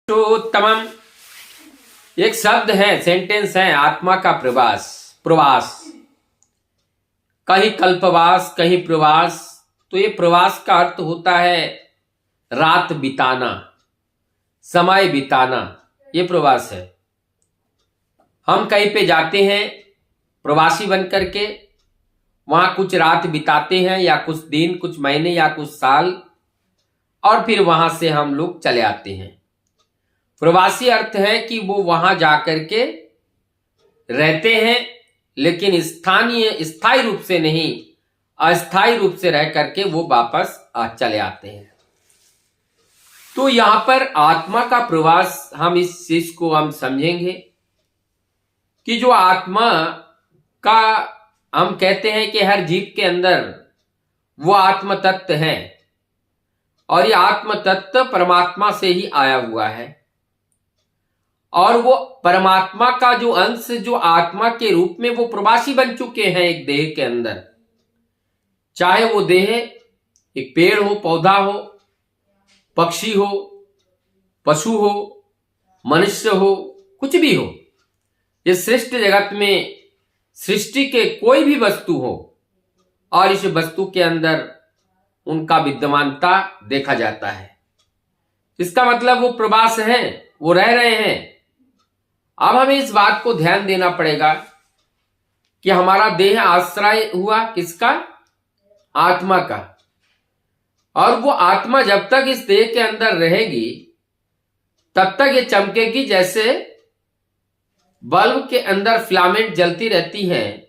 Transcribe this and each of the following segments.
पुरुषोत्तमम एक शब्द है, सेंटेंस है, आत्मा का प्रवास। प्रवास कहीं कल्पवास, कहीं प्रवास। तो ये प्रवास का अर्थ होता है रात बिताना, समय बिताना। ये प्रवास है। हम कहीं पे जाते हैं प्रवासी बन करके, वहां कुछ रात बिताते हैं या कुछ दिन, कुछ महीने या कुछ साल, और फिर वहां से हम लोग चले आते हैं। प्रवासी अर्थ है कि वो वहां जाकर के रहते हैं, लेकिन स्थायी रूप से नहीं, अस्थायी रूप से रह करके वो वापस चले आते हैं। तो यहां पर आत्मा का प्रवास, हम इस चीज को हम समझेंगे कि जो आत्मा का हम कहते हैं कि हर जीव के अंदर वो आत्म तत्व है, और ये आत्म तत्व परमात्मा से ही आया हुआ है। और वो परमात्मा का जो अंश, जो आत्मा के रूप में वो प्रवासी बन चुके हैं एक देह के अंदर। चाहे वो देह एक पेड़ हो, पौधा हो, पक्षी हो, पशु हो, मनुष्य हो, कुछ भी हो, इस सृष्टि जगत में सृष्टि के कोई भी वस्तु हो, और इस वस्तु के अंदर उनका विद्यमानता देखा जाता है। इसका मतलब वो प्रवास है, वो रह रहे हैं। अब हमें इस बात को ध्यान देना पड़ेगा कि हमारा देह आश्रय हुआ किसका? आत्मा का। और वो आत्मा जब तक इस देह के अंदर रहेगी तब तक ये चमकेगी, जैसे बल्ब के अंदर फिलामेंट जलती रहती हैं,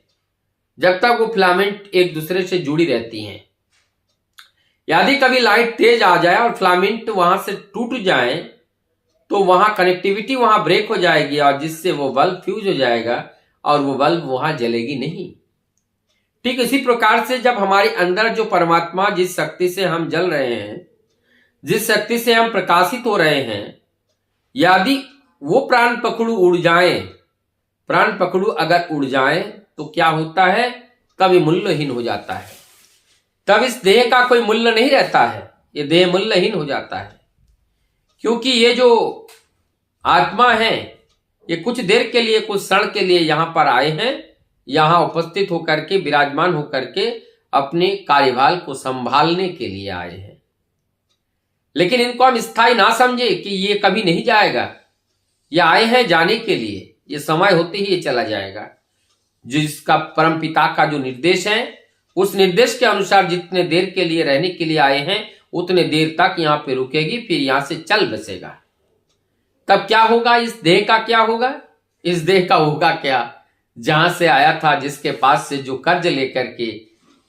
जब तक वो फिलामेंट एक दूसरे से जुड़ी रहती हैं। यदि कभी लाइट तेज आ जाए और फिलामेंट वहां से टूट जाए तो वहां कनेक्टिविटी वहां ब्रेक हो जाएगी, और जिससे वो बल्ब फ्यूज हो जाएगा और वो बल्ब वहां जलेगी नहीं। ठीक इसी प्रकार से जब हमारे अंदर जो परमात्मा, जिस शक्ति से हम जल रहे हैं, जिस शक्ति से हम प्रकाशित हो रहे हैं, यदि वो प्राण पखड़ू उड़ जाए, प्राण पखड़ू अगर उड़ जाए तो क्या होता है? तब ये मूल्यहीन हो जाता है। तब इस देह का कोई मूल्य नहीं रहता है, ये देह मूल्यहीन हो जाता है। क्योंकि ये जो आत्मा है, ये कुछ देर के लिए, कुछ क्षण के लिए यहां पर आए हैं, यहां उपस्थित होकर के, विराजमान होकर के अपने कार्यभार को संभालने के लिए आए हैं। लेकिन इनको हम स्थायी ना समझे कि ये कभी नहीं जाएगा। ये आए हैं जाने के लिए, ये समय होते ही ये चला जाएगा। जिसका परम पिता का जो निर्देश है, उस निर्देश के अनुसार जितने देर के लिए रहने के लिए आए हैं उतने देर तक यहां पे रुकेगी, फिर यहां से चल बसेगा। तब क्या होगा? इस देह का क्या होगा? इस देह का होगा क्या? जहां से आया था, जिसके पास से जो कर्ज लेकर के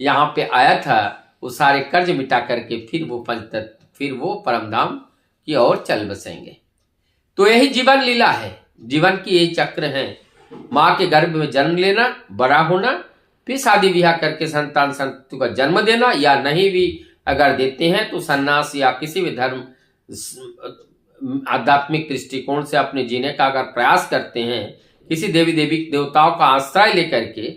यहां पे आया था, वो सारे कर्ज मिटा करके फिर वो पंचतत्व, फिर वो परमधाम की ओर चल बसेंगे। तो यही जीवन लीला है, जीवन की यही चक्र है। माँ के गर्भ में जन्म लेना, बड़ा होना, फिर शादी ब्याह करके संतान संतति का जन्म देना, या नहीं भी अगर देते हैं तो सन्यास या किसी भी धर्म आध्यात्मिक दृष्टिकोण से अपने जीने का अगर प्रयास करते हैं, किसी देवी देवताओं का आश्रय लेकर के।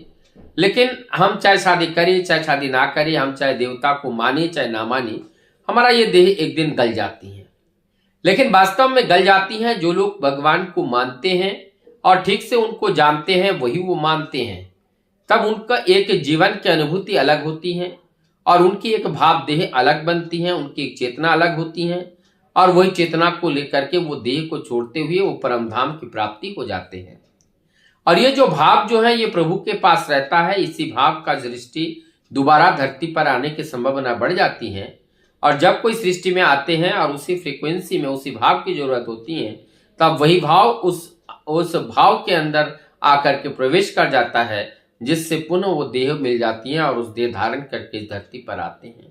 लेकिन हम चाहे शादी करें चाहे शादी ना करें, हम चाहे देवता को माने चाहे ना माने, हमारा ये देह एक दिन गल जाती है। लेकिन वास्तव में गल जाती हैं जो लोग भगवान को मानते हैं और ठीक से उनको जानते हैं, वही वो मानते हैं। तब उनका एक जीवन की अनुभूति अलग होती है, और उनकी एक भाव देह अलग बनती है, उनकी एक चेतना अलग होती है, और वही चेतना को लेकर के वो देह को छोड़ते हुए वो परमधाम की प्राप्ति हो जाते हैं। और ये जो भाव जो है, ये प्रभु के पास रहता है। इसी भाव का सृष्टि दोबारा धरती पर आने की संभावना बढ़ जाती है। और जब कोई सृष्टि में आते हैं और उसी फ्रीक्वेंसी में, उसी भाव की जरूरत होती है, तब वही भाव उस भाव के अंदर आकर के प्रवेश कर जाता है, जिससे पुनः वो देह मिल जाती है और उस देह धारण करके इस धरती पर आते हैं।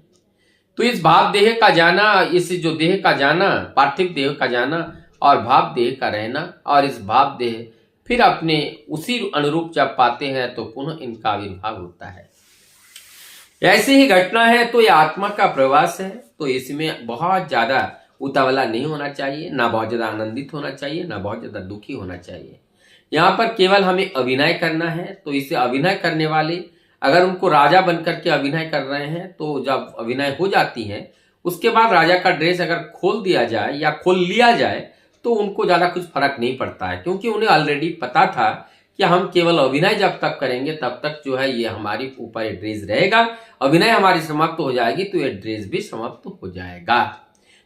तो इस भाव देह का जाना, इस जो देह का जाना, पार्थिव देह का जाना और भाव देह का रहना, और इस भाव देह फिर अपने उसी अनुरूप जब पाते हैं तो पुनः इनका आविर्भाव होता है। ऐसी ही घटना है। तो ये आत्मा का प्रवास है। तो इसमें बहुत ज्यादा उतावला नहीं होना चाहिए, ना बहुत ज्यादा आनंदित होना चाहिए, ना बहुत ज्यादा दुखी होना चाहिए। यहाँ पर केवल हमें अभिनय करना है। तो इसे अभिनय करने वाले अगर उनको राजा बनकर के अभिनय कर रहे हैं, तो जब अभिनय हो जाती है उसके बाद राजा का ड्रेस अगर खोल दिया जाए या खोल लिया जाए तो उनको ज्यादा कुछ फर्क नहीं पड़ता है, क्योंकि उन्हें ऑलरेडी पता था कि हम केवल अभिनय जब तक करेंगे तब तक जो है ये हमारी ऊपर ये ड्रेस रहेगा, अभिनय हमारी समाप्त हो जाएगी तो ये ड्रेस भी समाप्त हो जाएगा।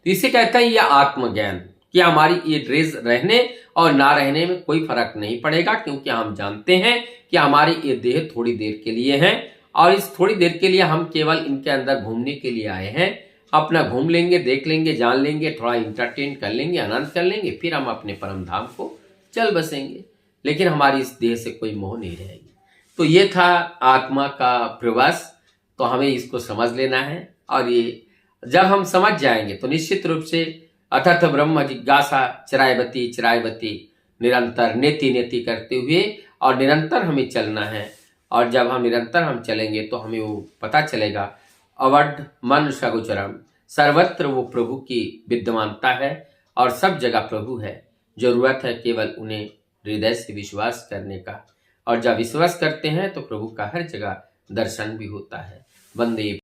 तो इसे कहते हैं ये आत्मज्ञान, कि हमारी ये ड्रेस रहने और ना रहने में कोई फर्क नहीं पड़ेगा, क्योंकि हम जानते हैं कि हमारी ये देह थोड़ी देर के लिए है और इस थोड़ी देर के लिए हम केवल इनके अंदर घूमने के लिए आए हैं। अपना घूम लेंगे, देख लेंगे, जान लेंगे, थोड़ा इंटरटेन कर लेंगे, आनंद कर लेंगे, फिर हम अपने परम धाम को चल बसेंगे, लेकिन हमारी इस देह से कोई मोह नहीं रहेगी। तो ये था आत्मा का प्रवास, तो हमें इसको समझ लेना है। और ये जब हम समझ जाएंगे तो निश्चित रूप से अथर्थ ब्रह्म जिज्ञासा चिरायवती चिरायवती निरंतर नेति नेति करते हुए और निरंतर हमें चलना है। और जब हम निरंतर हम चलेंगे तो हमें वो पता चलेगा अवड मन सगोचरम, सर्वत्र वो प्रभु की विद्यमानता है और सब जगह प्रभु है। जरूरत है केवल उन्हें हृदय से विश्वास करने का, और जब विश्वास करते हैं तो प्रभु का हर जगह दर्शन भी होता है। वंदे